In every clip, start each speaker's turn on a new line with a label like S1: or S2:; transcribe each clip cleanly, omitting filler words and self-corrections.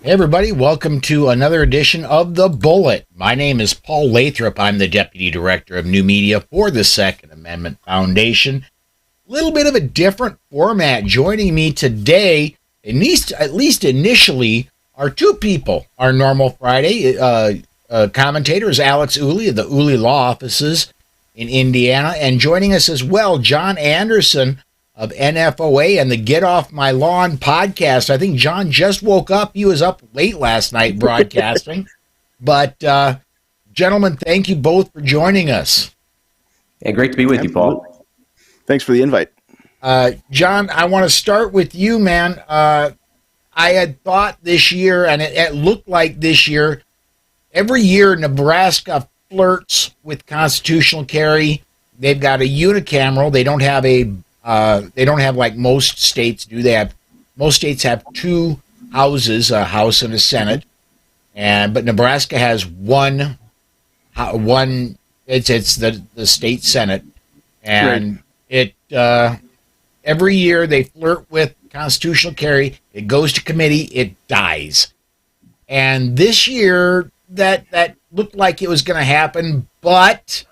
S1: Hey everybody, welcome to another edition of The Bullet. My name is Paul Lathrop. I'm the Deputy Director of New Media for the Second Amendment Foundation. A little bit of a different format. Joining me today, at least initially, are two people. Our normal Friday commentator is Alex Ooley of the Ooley Law Offices in Indiana, and joining us as well, Jon Anderson of NFOA and the Get Off My Lawn podcast. I think Jon just woke up. He was up late last night broadcasting. But, gentlemen, thank you both for joining us.
S2: Yeah, great to be with you, Paul.
S3: Thanks for the invite.
S1: Jon, I want to start with you, man. I had thought this year, and it looked like this year, every year Nebraska flirts with constitutional carry. They've got a unicameral. They don't have like most states do. Most states have two houses, a House and a Senate, but Nebraska has one. It's the state Senate, and it every year they flirt with constitutional carry. It goes to committee, it dies, and this year that looked like it was going to happen, but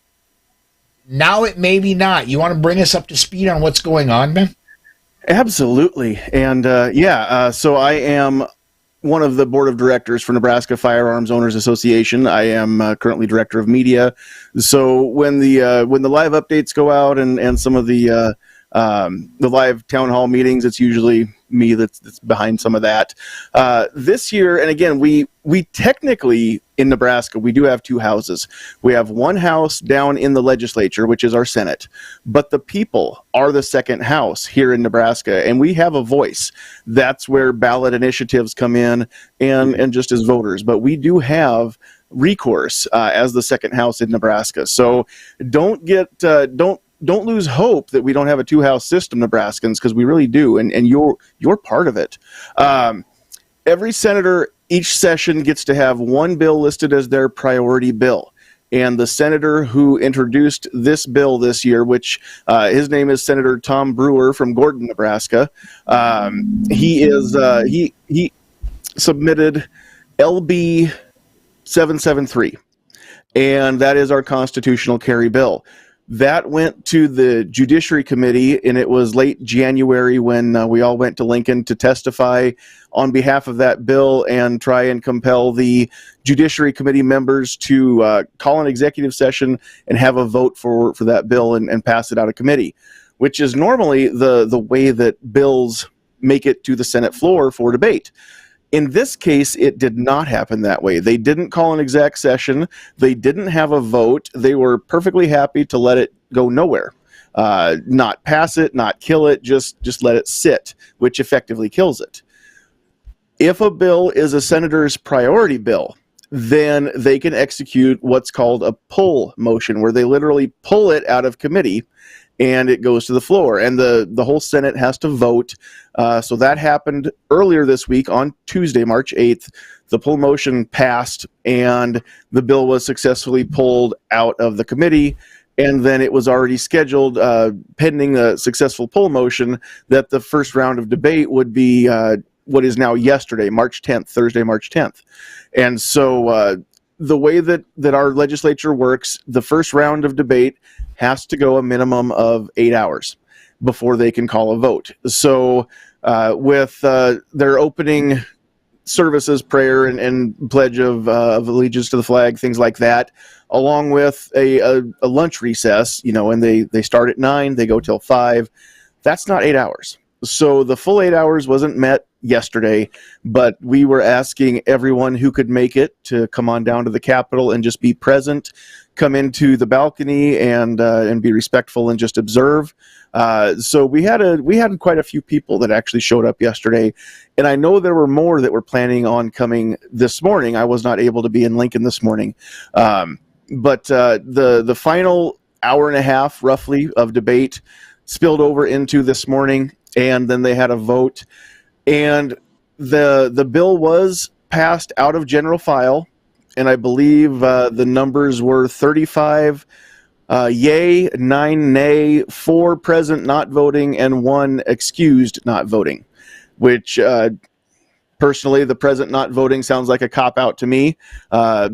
S1: now it may be not. You want to bring us up to speed on what's going on, man?
S3: Absolutely. And so I am one of the board of directors for Nebraska Firearms Owners Association. I am currently director of media. So when the live updates go out and some of the live town hall meetings, it's usually me that's behind some of that. This year, and again, we technically in Nebraska, we do have two houses. We have one house down in the legislature, which is our Senate, but the people are the second house here in Nebraska, and we have a voice. That's where ballot initiatives come in and just as voters, but we do have recourse as the second house in Nebraska. So don't lose hope that we don't have a two-house system, Nebraskans, because we really do, and you're part of it. Every senator each session gets to have one bill listed as their priority bill. And the senator who introduced this bill this year, which his name is Senator Tom Brewer from Gordon, Nebraska, he submitted LB 773, and that is our constitutional carry bill. That went to the Judiciary Committee, and it was late January when we all went to Lincoln to testify on behalf of that bill and try and compel the Judiciary Committee members to call an executive session and have a vote for that bill and pass it out of committee, which is normally the way that bills make it to the Senate floor for debate. In this case, it did not happen that way. They didn't call an exec session. They didn't have a vote. They were perfectly happy to let it go nowhere. Not pass it, not kill it, just let it sit, which effectively kills it. If a bill is a senator's priority bill, then they can execute what's called a pull motion, where they literally pull it out of committee and it goes to the floor, and the whole Senate has to vote. So that happened earlier this week on Tuesday, March 8th. The pull motion passed, and the bill was successfully pulled out of the committee, and then it was already scheduled, pending a successful pull motion, that the first round of debate would be what is now yesterday, March 10th, Thursday, March 10th. And so the way that our legislature works, the first round of debate has to go a minimum of 8 hours before they can call a vote. So with their opening services, prayer and pledge of allegiance to the flag, things like that, along with a lunch recess, and they start at 9, they go till 5, that's not 8 hours. So the full 8 hours wasn't met yesterday, but we were asking everyone who could make it to come on down to the Capitol and just be present, come into the balcony and be respectful and just observe. So we had quite a few people that actually showed up yesterday, and I know there were more that were planning on coming this morning. I was not able to be in Lincoln this morning, but the final hour and a half roughly of debate spilled over into this morning, and then they had a vote, and the bill was passed out of general file, and I believe the numbers were 35 yay, 9 nay, 4 present not voting, and 1 excused not voting, which Personally, the president not voting sounds like a cop-out to me,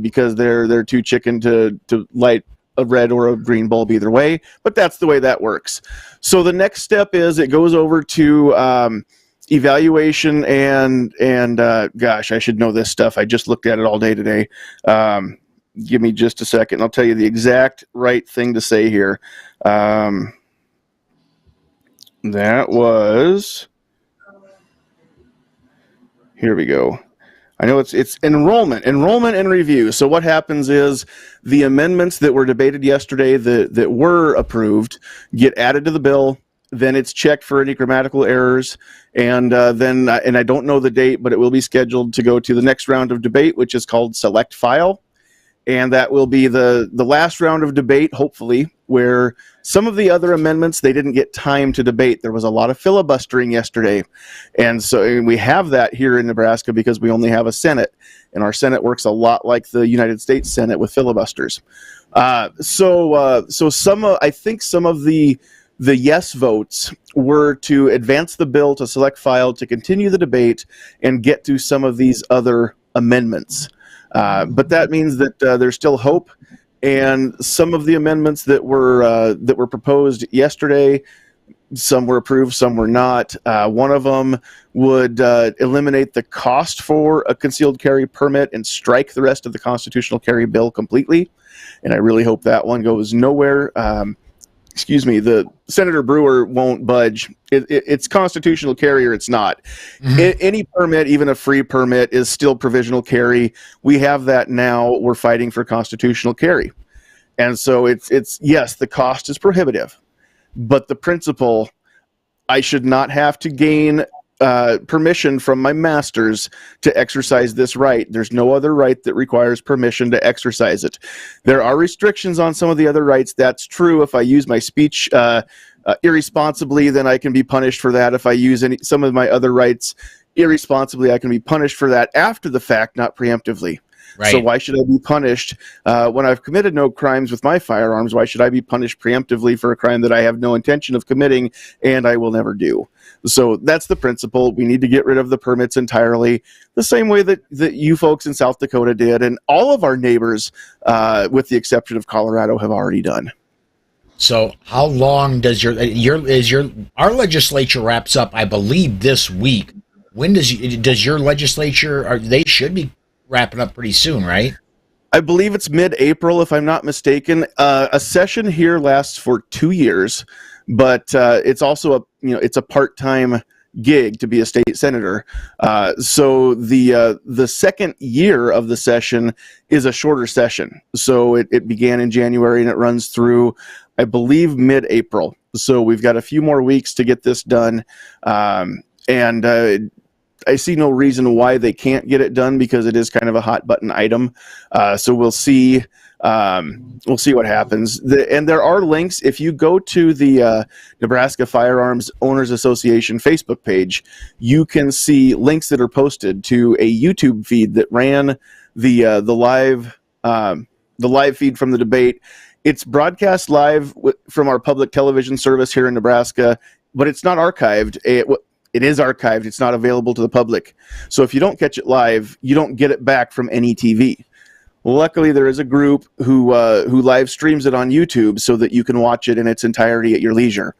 S3: because they're too chicken to light a red or a green bulb either way, but that's the way that works. So the next step is it goes over to evaluation and gosh, I should know this stuff. I just looked at it all day today. Give me just a second. I'll tell you the exact right thing to say here. That was, here we go. I know it's enrollment and review. So what happens is the amendments that were debated yesterday that were approved get added to the bill. Then it's checked for any grammatical errors, and then I don't know the date, but it will be scheduled to go to the next round of debate, which is called Select File, and that will be the last round of debate, hopefully, where some of the other amendments they didn't get time to debate. There was a lot of filibustering yesterday, and so we have that here in Nebraska because we only have a Senate, and our Senate works a lot like the United States Senate with filibusters. So I think some of the yes votes were to advance the bill to select file, to continue the debate, and get to some of these other amendments. But that means that there's still hope, and some of the amendments that were proposed yesterday, some were approved, some were not. One of them would eliminate the cost for a concealed carry permit and strike the rest of the constitutional carry bill completely, and I really hope that one goes nowhere. Excuse me, the Senator Brewer won't budge. It's constitutional carry or it's not. Mm-hmm. Any permit, even a free permit, is still provisional carry. We have that now. We're fighting for constitutional carry. And so it's yes, the cost is prohibitive, but the principle, I should not have to gain permission from my masters to exercise this right. There's no other right that requires permission to exercise it. There are restrictions on some of the other rights. That's true. If I use my speech irresponsibly, then I can be punished for that. If I use some of my other rights irresponsibly, I can be punished for that after the fact, not preemptively. Right. So why should I be punished when I've committed no crimes with my firearms? Why should I be punished preemptively for a crime that I have no intention of committing and I will never do? So that's the principle. We need to get rid of the permits entirely, the same way that you folks in South Dakota did, and all of our neighbors, with the exception of Colorado, have already done.
S1: So how long does our legislature wraps up, I believe, this week? When does your legislature, they should be wrapping up pretty soon, right?
S3: I believe it's mid-April, if I'm not mistaken. A session here lasts for 2 years, but it's also it's a part-time gig to be a state senator. So the second year of the session is a shorter session. So it began in January and it runs through, I believe, mid-April. So we've got a few more weeks to get this done, and I see no reason why they can't get it done because it is kind of a hot button item. So we'll see. We'll see what happens. And there are links. If you go to the Nebraska Firearms Owners Association Facebook page, you can see links that are posted to a YouTube feed that ran the live feed from the debate. It's broadcast live from our public television service here in Nebraska, but it's not archived. It is archived. It's not available to the public. So if you don't catch it live, you don't get it back from any TV. Luckily, there is a group who live streams it on YouTube so that you can watch it in its entirety at your leisure.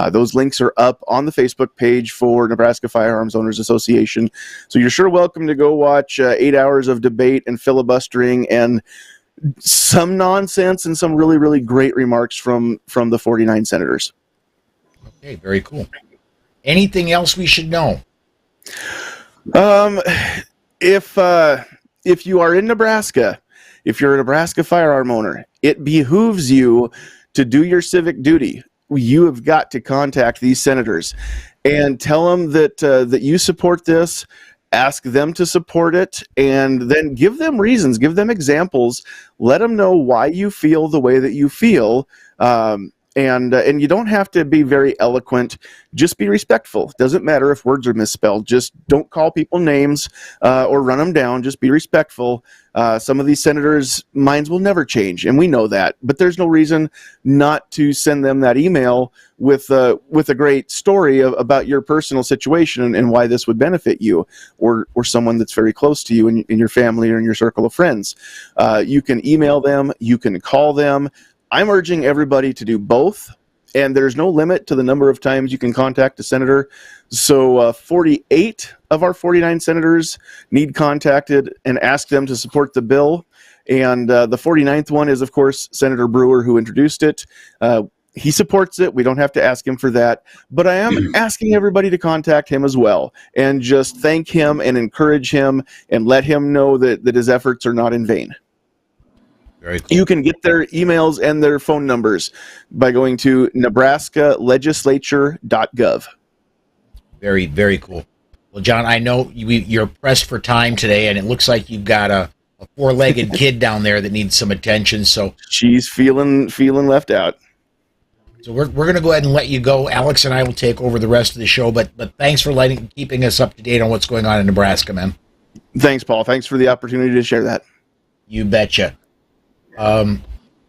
S3: Those links are up on the Facebook page for Nebraska Firearms Owners Association. So you're sure welcome to go watch 8 hours of debate and filibustering and some nonsense and some really, really great remarks from the 49 senators.
S1: Okay, very cool. Anything else we should know?
S3: If you are in Nebraska, if you're a Nebraska firearm owner, it behooves you to do your civic duty. You have got to contact these senators and tell them that you support this. Ask them to support it, and then give them reasons, give them examples. Let them know why you feel the way that you feel. And you don't have to be very eloquent. Just be respectful. Doesn't matter if words are misspelled. Just don't call people names or run them down. Just be respectful. Some of these senators' minds will never change, and we know that. But there's no reason not to send them that email with a great story about your personal situation and why this would benefit you or someone that's very close to you in your family or in your circle of friends. You can email them. You can call them. I'm urging everybody to do both, and there's no limit to the number of times you can contact a senator. So 48 of our 49 senators need contacted and ask them to support the bill. And the 49th one is, of course, Senator Brewer, who introduced it. He supports it. We don't have to ask him for that. But I am asking everybody to contact him as well and just thank him and encourage him and let him know that his efforts are not in vain.
S1: Very cool.
S3: You can get their emails and their phone numbers by going to nebraskalegislature.gov.
S1: Very, very cool. Well, Jon, I know you're pressed for time today, and it looks like you've got a four-legged kid down there that needs some attention. So
S3: she's feeling left out.
S1: So we're going to go ahead and let you go. Alex and I will take over the rest of the show, but thanks for keeping us up to date on what's going on in Nebraska, man.
S3: Thanks, Paul. Thanks for the opportunity to share that.
S1: You betcha.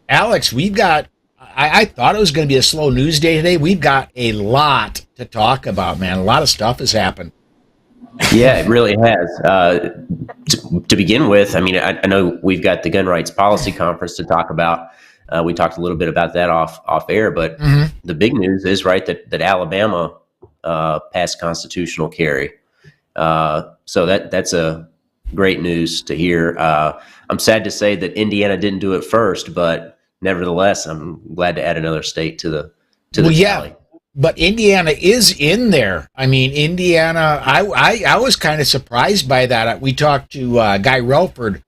S1: Alex, we've got, I thought it was going to be a slow news day today. We've got a lot to talk about, man. A lot of stuff has happened.
S2: Yeah, it really has. To begin with, I mean, I know we've got the gun rights policy conference to talk about. We talked a little bit about that off air, but the big news is, right, that Alabama passed constitutional carry. So that's a great news to hear. I'm sad to say that Indiana didn't do it first, but nevertheless, I'm glad to add another state to the tally.
S1: Yeah, but Indiana is in there. I mean, Indiana, I was kind of surprised by that. We talked to Guy Relford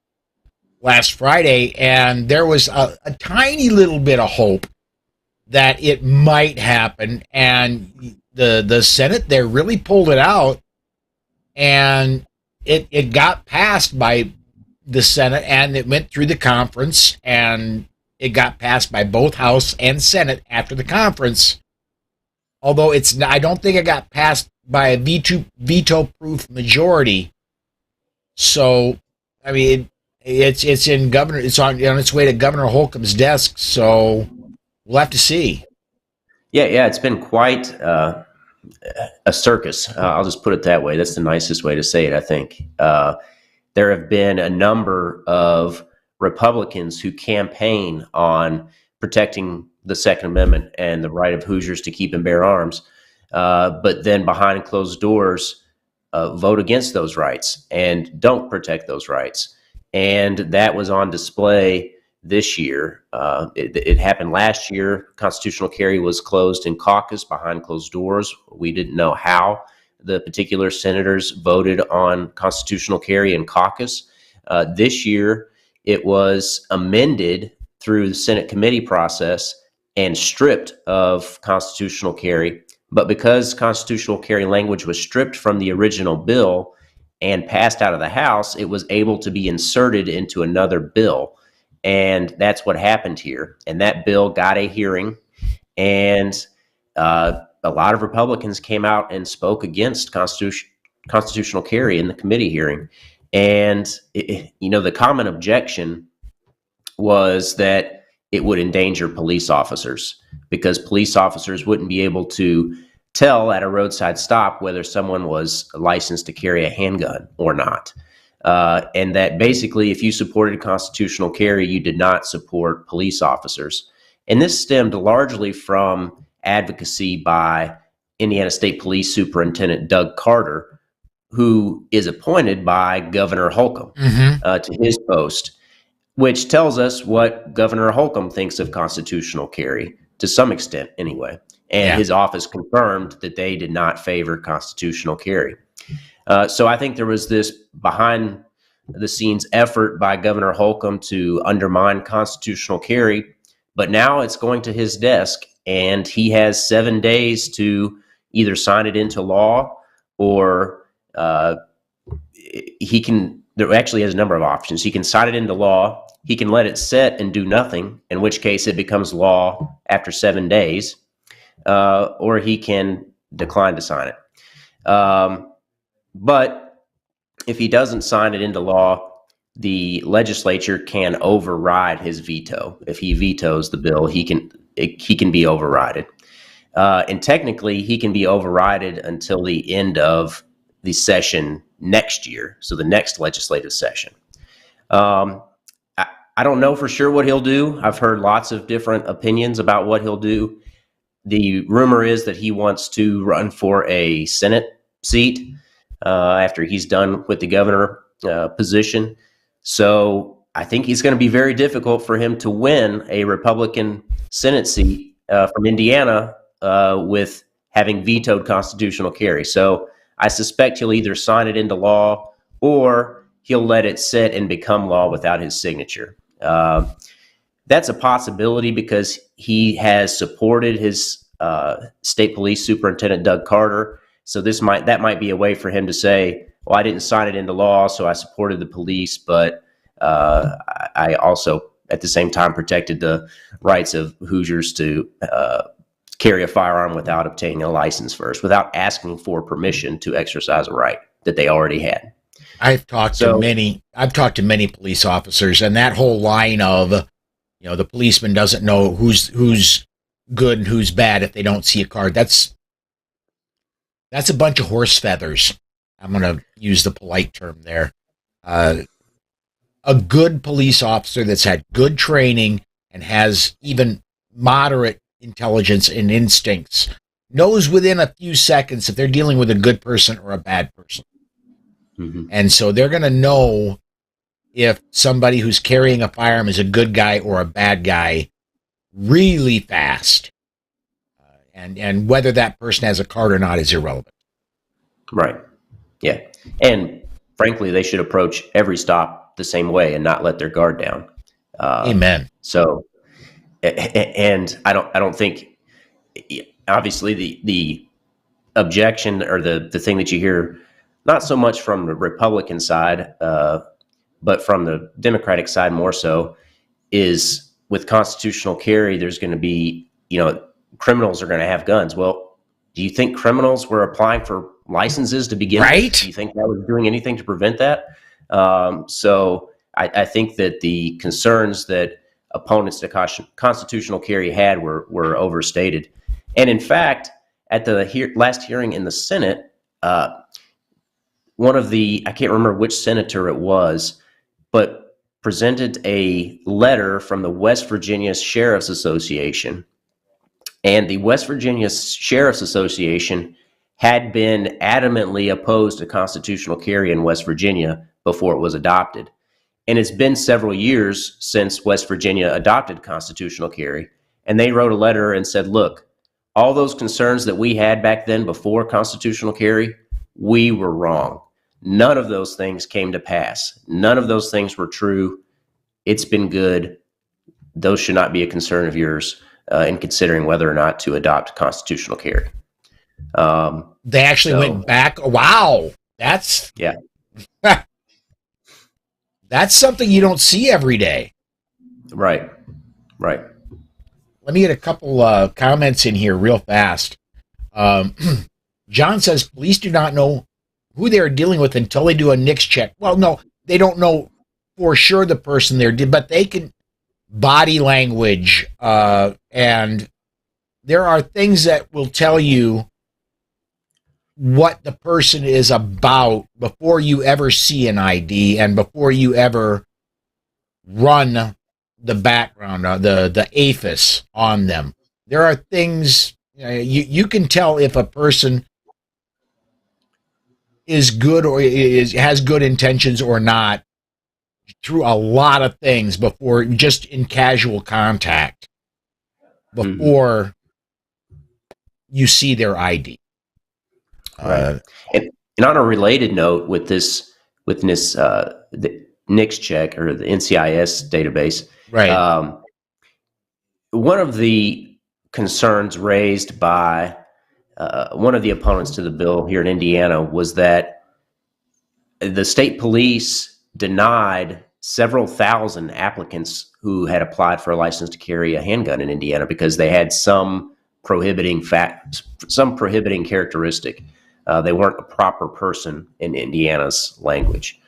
S1: last Friday, and there was a tiny little bit of hope that it might happen, and the Senate there really pulled it out, and it got passed by the Senate, and it went through the conference, and it got passed by both House and Senate after the conference. Although I don't think it got passed by a veto-proof majority. So, I mean, it's on its way to Governor Holcomb's desk. So we'll have to see.
S2: Yeah, it's been quite a circus. I'll just put it that way. That's the nicest way to say it, I think. There have been a number of Republicans who campaign on protecting the Second Amendment and the right of Hoosiers to keep and bear arms, but then behind closed doors vote against those rights and don't protect those rights. And that was on display this year. It happened last year. Constitutional carry was closed in caucus behind closed doors. We didn't know how the particular senators voted on constitutional carry in caucus. This year, it was amended through the Senate committee process and stripped of constitutional carry. But because constitutional carry language was stripped from the original bill and passed out of the House, it was able to be inserted into another bill. And that's what happened here. And that bill got a hearing, and a lot of Republicans came out and spoke against constitutional carry in the committee hearing. And, the common objection was that it would endanger police officers because police officers wouldn't be able to tell at a roadside stop whether someone was licensed to carry a handgun or not. And that basically, if you supported constitutional carry, you did not support police officers. And this stemmed largely from advocacy by Indiana State Police Superintendent Doug Carter, who is appointed by Governor Holcomb to his post, which tells us what Governor Holcomb thinks of constitutional carry, to some extent anyway. And his office confirmed that they did not favor constitutional carry. So I think there was this behind-the-scenes effort by Governor Holcomb to undermine constitutional carry, but now it's going to his desk, and he has 7 days to either sign it into law or he can there actually has a number of options. He can sign it into law. He can let it sit and do nothing, in which case it becomes law after 7 days, or he can decline to sign it. But if he doesn't sign it into law, the legislature can override his veto. If he vetoes the bill, he can be overrided. And technically, he can be overrided until the end of the session next year, so the next legislative session. I don't know for sure what he'll do. I've heard lots of different opinions about what he'll do. The rumor is that he wants to run for a Senate seat after he's done with the governor position. So I think it's going to be very difficult for him to win a Republican Senate seat from Indiana with having vetoed constitutional carry. So I suspect he'll either sign it into law or he'll let it sit and become law without his signature. That's a possibility because he has supported his state police superintendent, Doug Carter. So that might be a way for him to say, well, I didn't sign it into law, so I supported the police, but I also, at the same time, protected the rights of Hoosiers to carry a firearm without obtaining a license first, without asking for permission to exercise a right that they already had.
S1: I've talked to many police officers, and that whole line of, the policeman doesn't know who's good and who's bad if they don't see a card. That's a bunch of horse feathers. I'm going to use the polite term there. A good police officer that's had good training and has even moderate intelligence and instincts knows within a few seconds if they're dealing with a good person or a bad person. Mm-hmm. And so they're going to know if somebody who's carrying a firearm is a good guy or a bad guy really fast. And whether that person has a card or not is irrelevant.
S2: Right. Yeah. And frankly, they should approach every stop the same way and not let their guard down.
S1: Amen.
S2: So, and I don't think, obviously the objection or the thing that you hear, not so much from the Republican side, but from the Democratic side more so, is with constitutional carry, there's going to be, criminals are going to have guns. Well, do you think criminals were applying for licenses to begin with? Do you think that was doing anything to prevent that? So I think that the concerns that opponents to constitutional carry had were overstated. And in fact, at the last hearing in the Senate, one of the, I can't remember which senator it was, but presented a letter from the West Virginia Sheriff's Association. And the West Virginia Sheriff's Association had been adamantly opposed to constitutional carry in West Virginia before it was adopted. And it's been several years since West Virginia adopted constitutional carry. And they wrote a letter and said, look, all those concerns that we had back then before constitutional carry, we were wrong. None of those things came to pass. None of those things were true. It's been good. Those should not be a concern of yours in considering whether or not to adopt constitutional carry.
S1: They actually went back. Wow. That's that's something you don't see every day.
S2: Right.
S1: Let me get a couple comments in here real fast. John says police do not know who they're dealing with until they do a NICS check. Well, no, they don't know for sure the person they're but they can body language, and there are things that will tell you what the person is about before you ever see an ID and before you ever run the background, the APHIS on them. There are things you can tell if a person is good or has good intentions or not through a lot of things before, just in casual contact, before you see their ID.
S2: Right. And on a related note with this, the NICS check or the NCIS database,
S1: right?
S2: One of the concerns raised by one of the opponents to the bill here in Indiana was that the state police denied several thousand applicants who had applied for a license to carry a handgun in Indiana because they had some prohibiting characteristic. They weren't a proper person in Indiana's language.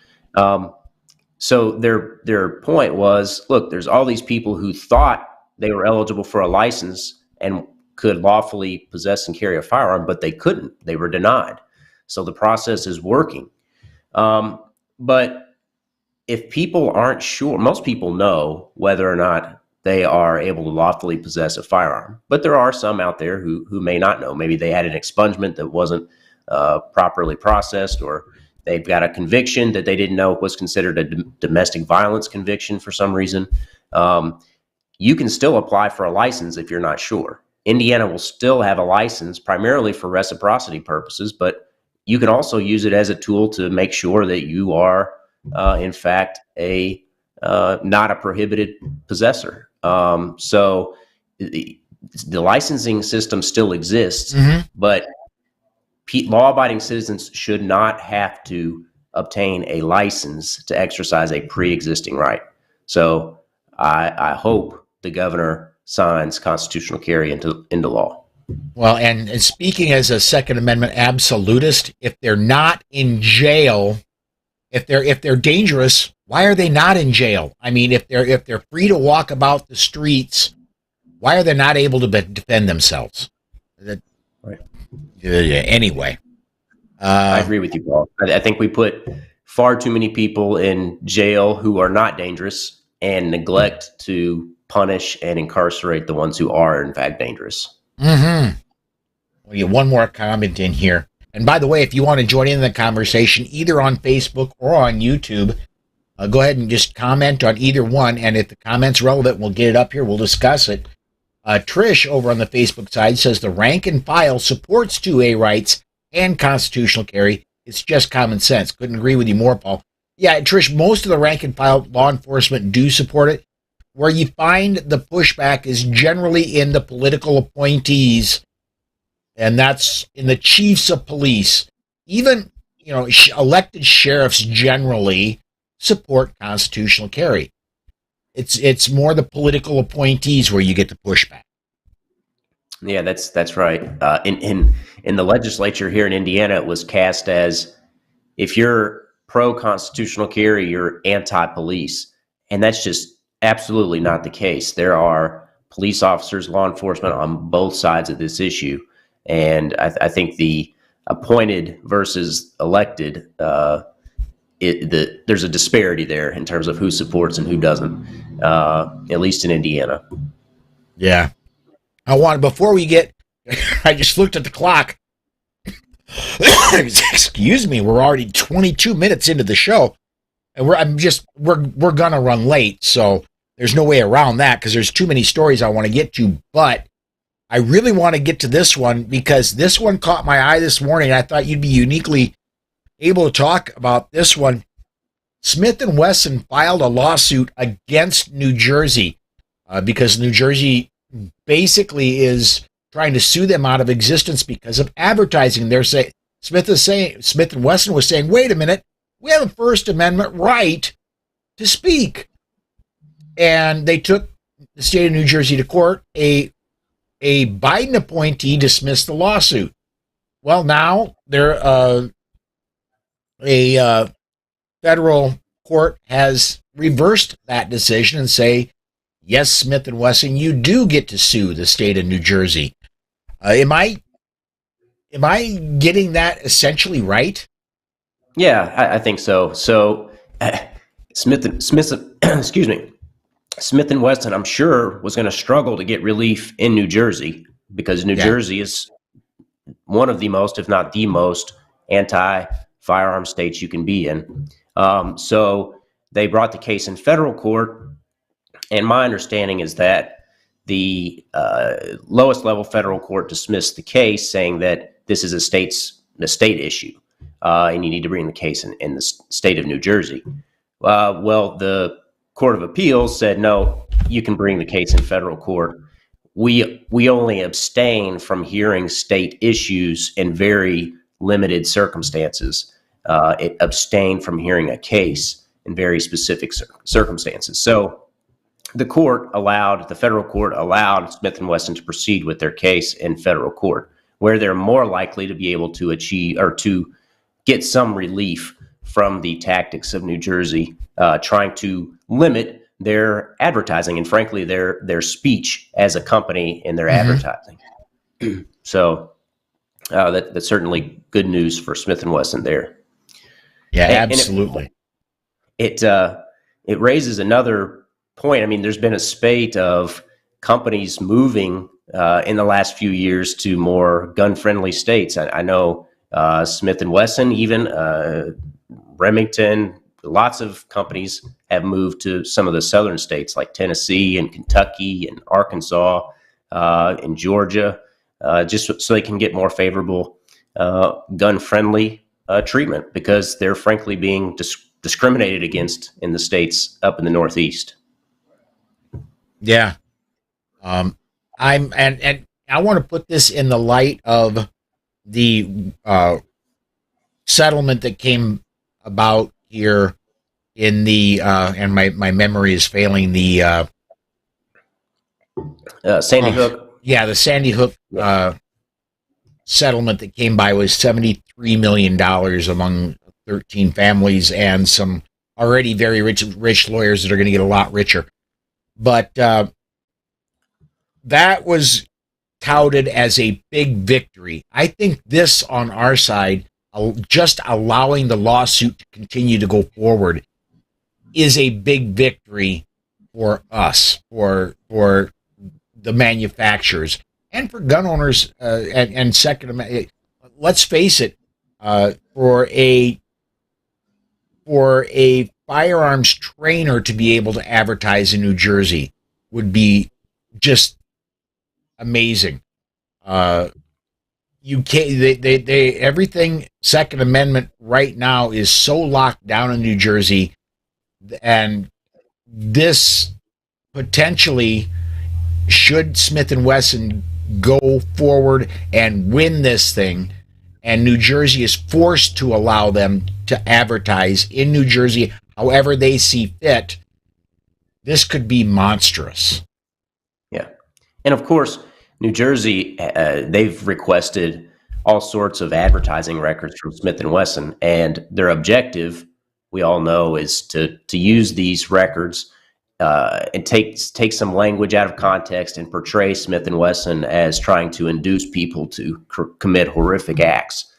S2: So their point was, look, there's all these people who thought they were eligible for a license and could lawfully possess and carry a firearm, but they couldn't. They were denied. So the process is working. But if people aren't sure, most people know whether or not they are able to lawfully possess a firearm. But there are some out there who may not know. Maybe they had an expungement that wasn't properly processed, or they've got a conviction that they didn't know was considered a domestic violence conviction for some reason. You can still apply for a license if you're not sure. Indiana will still have a license primarily for reciprocity purposes, but you can also use it as a tool to make sure that you are, in fact, not a prohibited possessor. So the licensing system still exists, but law-abiding citizens should not have to obtain a license to exercise a pre-existing right. So I hope the governor signs constitutional carry into law.
S1: Well, and speaking as a Second Amendment absolutist, if they're not in jail, if they're dangerous, why are they not in jail? I mean, if they're free to walk about the streets, why are they not able to defend themselves?
S2: Right.
S1: Anyway,
S2: I agree with you, Paul. I think we put far too many people in jail who are not dangerous and neglect to punish and incarcerate the ones who are, in fact, dangerous.
S1: We'll get one more comment in here. And by the way, if you want to join in the conversation, either on Facebook or on YouTube, go ahead and just comment on either one. And if the comment's relevant, we'll get it up here. We'll discuss it. Trish over on the Facebook side says the rank and file supports 2A rights and constitutional carry. It's just common sense. Couldn't agree with you more, Paul. Yeah, Trish, most of the rank and file law enforcement do support it. Where you find the pushback is generally in the political appointees, and that's in the chiefs of police. Even, elected sheriffs generally support constitutional carry. It's more the political appointees where you get the pushback.
S2: Yeah, that's right. In the legislature here in Indiana, it was cast as if you're pro-constitutional carry, you're anti-police, and that's just absolutely not the case. There are police officers, law enforcement on both sides of this issue, and I think the appointed versus elected, there's a disparity there in terms of who supports and who doesn't, at least in Indiana.
S1: Yeah. Before we get, I just looked at the clock. Excuse me, we're already 22 minutes into the show, and we're gonna run late, so there's no way around that because there's too many stories I want to get to. But I really want to get to this one because this one caught my eye this morning. I thought you'd be uniquely able to talk about this one. Smith & Wesson filed a lawsuit against New Jersey because New Jersey basically is trying to sue them out of existence because of advertising. They're saying Smith & Wesson was saying, wait a minute, we have a First Amendment right to speak. And they took the state of New Jersey to court. A Biden appointee dismissed the lawsuit. Well, now a federal court has reversed that decision and say, yes, Smith & Wesson, you do get to sue the state of New Jersey. Am I getting that essentially right?
S2: Yeah, I think so. So Smith, excuse me, Smith & Wesson, I'm sure, was going to struggle to get relief in New Jersey because New Jersey is one of the most, if not the most, anti-firearm states you can be in. So they brought the case in federal court, and my understanding is that the lowest level federal court dismissed the case, saying that this is a state issue, and you need to bring the case in the state of New Jersey. Well, the Court of Appeals said, no, you can bring the case in federal court. We only abstain from hearing state issues in very limited circumstances. It abstained from hearing a case. in very specific circumstances. So the federal court allowed Smith & Wesson to proceed with their case in federal court, where they're more likely to be able to achieve or to get some relief from the tactics of New Jersey, trying to limit their advertising and, frankly, their speech as a company in their advertising. So that's certainly good news for Smith & Wesson there.
S1: Yeah, absolutely.
S2: It raises another point. I mean, there's been a spate of companies moving in the last few years to more gun-friendly states. I know Smith & Wesson, even Remington, lots of companies have moved to some of the southern states like Tennessee and Kentucky and Arkansas and Georgia, just so they can get more favorable gun-friendly treatment, because they're frankly being discriminated against in the states up in the Northeast.
S1: Yeah. And I want to put this in the light of the settlement that came about here in the and my memory is failing, the
S2: Sandy Hook.
S1: Yeah, the Sandy Hook settlement that came by was $73 million among 13 families and some already very rich lawyers that are going to get a lot richer. But that was touted as a big victory. I think this on our side, just allowing the lawsuit to continue to go forward, is a big victory for us, for the manufacturers, and for gun owners. And second, let's face it, for a firearms trainer to be able to advertise in New Jersey would be just amazing. You can't. They everything Second Amendment right now is so locked down in New Jersey, and this potentially, should Smith & Wesson go forward and win this thing, and New Jersey is forced to allow them to advertise in New Jersey however they see fit, this could be monstrous.
S2: Yeah. And of course, New Jersey, they've requested all sorts of advertising records from Smith & Wesson, and their objective, we all know, is to use these records and take some language out of context and portray Smith & Wesson as trying to induce people to commit horrific acts,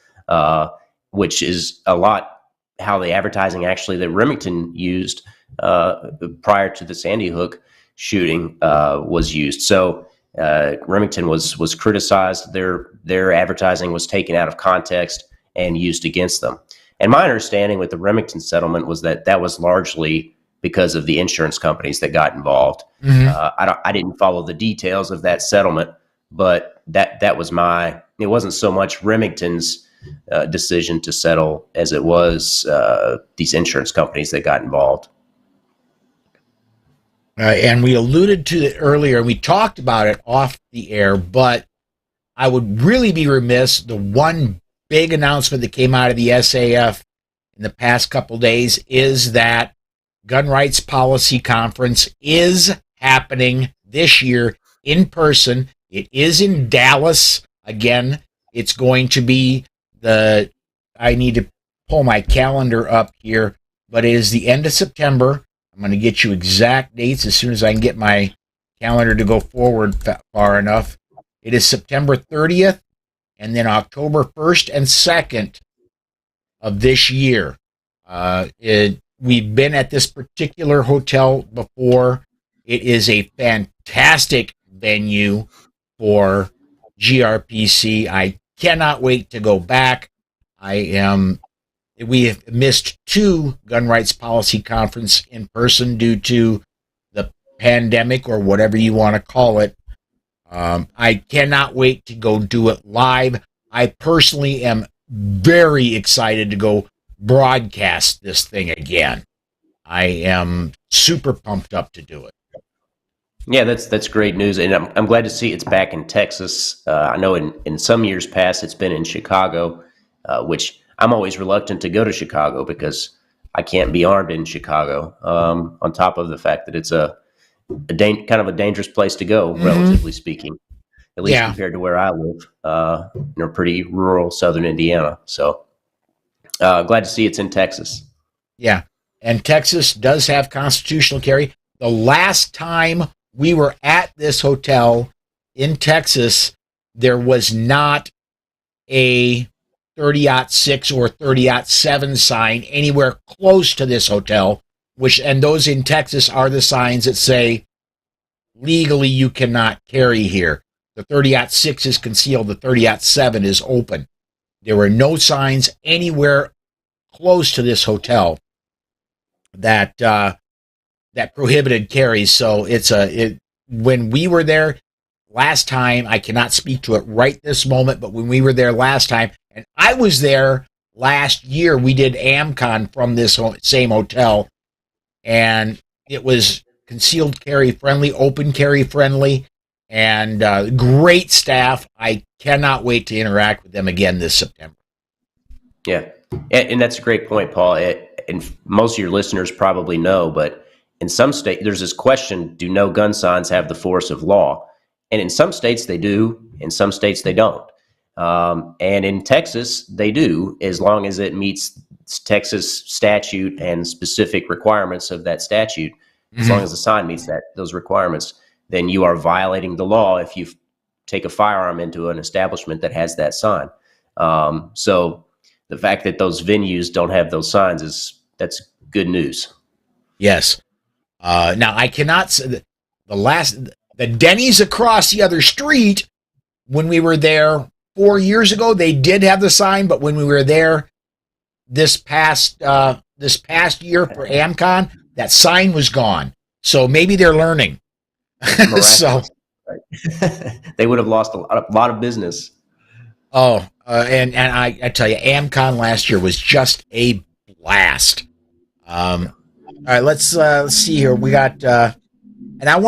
S2: which is a lot how the advertising actually that Remington used prior to the Sandy Hook shooting was used. So Remington was criticized. Their advertising was taken out of context and used against them. And my understanding with the Remington settlement was that was largely because of the insurance companies that got involved. Mm-hmm. I didn't follow the details of that settlement, but that was it wasn't so much Remington's decision to settle as it was these insurance companies that got involved.
S1: And we alluded to it earlier, we talked about it off the air, but I would really be remiss. The one big announcement that came out of the SAF in the past couple days is that Gun Rights Policy Conference is happening this year in person. It is in Dallas. Again, it's going to be I need to pull my calendar up here, but it is the end of September. I'm going to get you exact dates as soon as I can get my calendar to go forward far enough. It is September 30th and then October 1st and 2nd of this year. We've been at this particular hotel before. It is a fantastic venue for GRPC. I cannot wait to go back. We have missed 2 Gun Rights Policy Conference in person due to the pandemic or whatever you want to call it. I cannot wait to go do it live. I personally am very excited to go broadcast this thing again. I am super pumped up to do it.
S2: Yeah, that's great news, and I'm glad to see it's back in Texas. I know in some years past it's been in Chicago, which I'm always reluctant to go to Chicago because I can't be armed in Chicago. On top of the fact that it's kind of a dangerous place to go, relatively speaking, at least compared to where I live, in a pretty rural southern Indiana. So glad to see it's in Texas.
S1: Yeah, and Texas does have constitutional carry. The last time we were at this hotel in Texas, there was not a 30-06 or 30-07 sign anywhere close to this hotel, and those in Texas are the signs that say legally you cannot carry here. The 30-06 is concealed, the 30-07 is open. There were no signs anywhere close to this hotel that prohibited carries. So when we were there last time, I cannot speak to it right this moment, but when we were there last time, and I was there last year, we did AmCon from this same hotel, and it was concealed carry friendly, open carry friendly, and great staff. I cannot wait to interact with them again this September.
S2: Yeah, and that's a great point, Paul. And most of your listeners probably know, but in some states, there's this question, do no gun signs have the force of law? And in some states they do, in some states they don't. And in Texas, they do, as long as it meets Texas statute and specific requirements of that statute. As long as the sign meets those requirements, then you are violating the law if you take a firearm into an establishment that has that sign. So the fact that those venues don't have those signs that's good news.
S1: Yes. Now I cannot say the Denny's across the other street, when we were there 4 years ago, they did have the sign, but when we were there this past year for AmCon, that sign was gone. So maybe they're learning. So
S2: they would have lost a lot of business.
S1: Oh, and I tell you, AmCon last year was just a blast. All right, let's see here. We got, and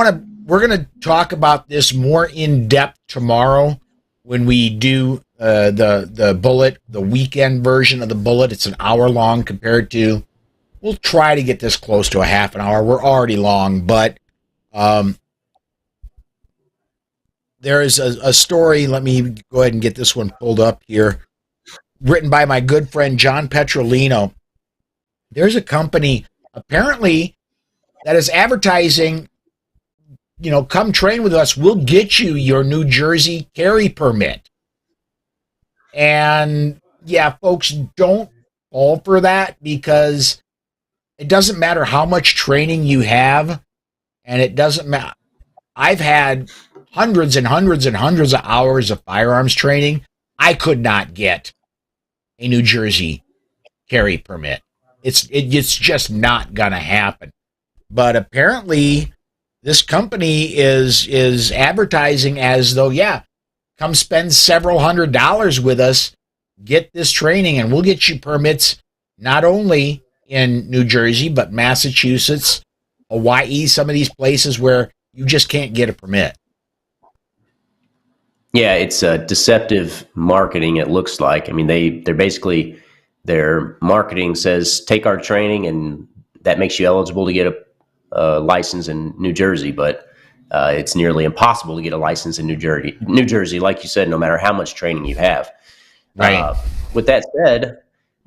S1: we're going to talk about this more in depth tomorrow when we do the bullet, the weekend version of the bullet. It's an hour long compared to, we'll try to get this close to a half an hour. We're already long, but there is a story. Let me go ahead and get this one pulled up here, written by my good friend John Petrolino. There's a company apparently that is advertising, come train with us. We'll get you your New Jersey carry permit. And yeah, folks, don't fall for that, because it doesn't matter how much training you have, and it doesn't matter. I've had hundreds and hundreds and hundreds of hours of firearms training. I could not get a New Jersey carry permit. It's just not gonna happen. But apparently this company is advertising as though, yeah, come spend several $100s with us, get this training, and we'll get you permits not only in New Jersey, but Massachusetts, Hawaii, some of these places where you just can't get a permit.
S2: Yeah, it's deceptive marketing, it looks like. I mean, they're basically, their marketing says, take our training and that makes you eligible to get a license in New Jersey, but it's nearly impossible to get a license in New Jersey, like you said, no matter how much training you have.
S1: Right.
S2: With that said,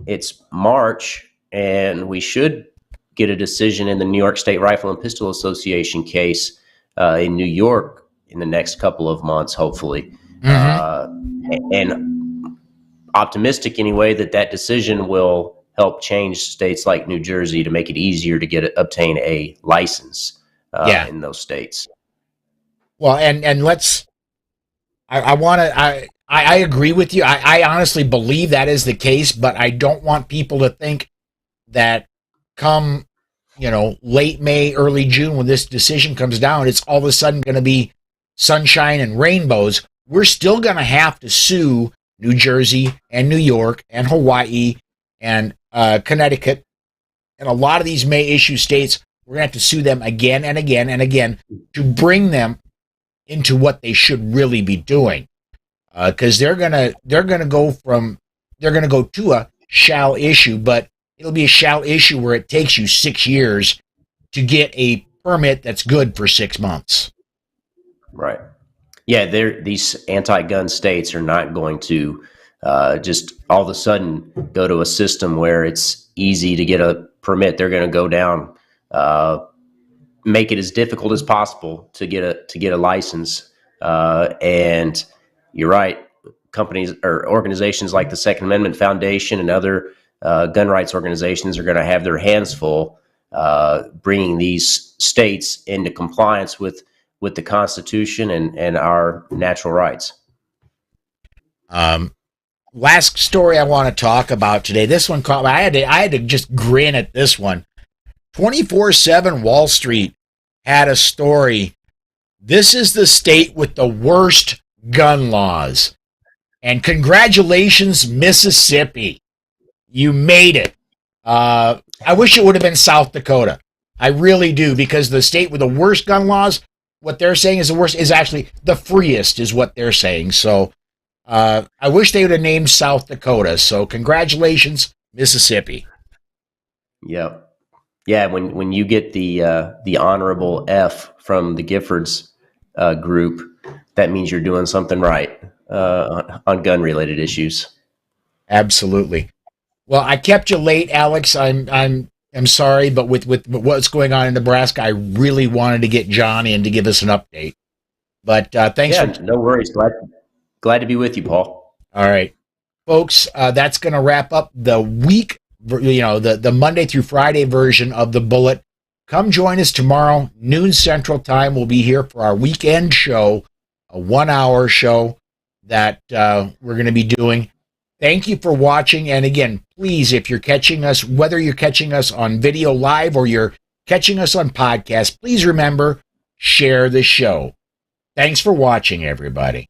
S2: it's March, and we should get a decision in the New York State Rifle and Pistol Association case in New York in the next couple of months, hopefully. And optimistic anyway that decision will help change states like New Jersey to make it easier to obtain a license in those states.
S1: Well, and let's, I agree with you. I honestly believe that is the case, but I don't want people to think that come, late May, early June, when this decision comes down, it's all of a sudden going to be sunshine and rainbows. We're still going to have to sue New Jersey and New York and Hawaii and Connecticut and a lot of these may issue states. We're going to have to sue them again and again and again to bring them into what they should really be doing, because they're gonna go to a shall issue, but it'll be a shall issue where it takes you 6 years to get a permit that's good for 6 months.
S2: Right. Yeah, these anti-gun states are not going to just all of a sudden go to a system where it's easy to get a permit. They're going to go down, make it as difficult as possible to get a license. And you're right, companies or organizations like the Second Amendment Foundation and other gun rights organizations are going to have their hands full bringing these states into compliance with the Constitution and our natural rights.
S1: Last story I want to talk about today. This one caught me. I had to just grin at this one. 24/7 Wall Street had a story. This is the state with the worst gun laws. And congratulations, Mississippi. You made it. I wish it would have been South Dakota. I really do, because the state with the worst gun laws, what they're saying is the worst, is actually the freest, is what they're saying. So I wish they would have named South Dakota. So congratulations, Mississippi.
S2: Yeah. Yeah, when you get the honorable F from the Giffords group, that means you're doing something right on gun-related issues.
S1: Absolutely. Well, I kept you late, Alex. I'm sorry, but with what's going on in Nebraska, I really wanted to get Jon in to give us an update. But thanks.
S2: Yeah, no worries. Glad to be with you, Paul.
S1: All right, folks. That's going to wrap up the week. The Monday through Friday version of the Bullet. Come join us tomorrow, noon Central Time. We'll be here for our weekend show, a 1-hour show that we're going to be doing. Thank you for watching. And again, please, if you're catching us, whether you're catching us on video live or you're catching us on podcast, please remember, share the show. Thanks for watching, everybody.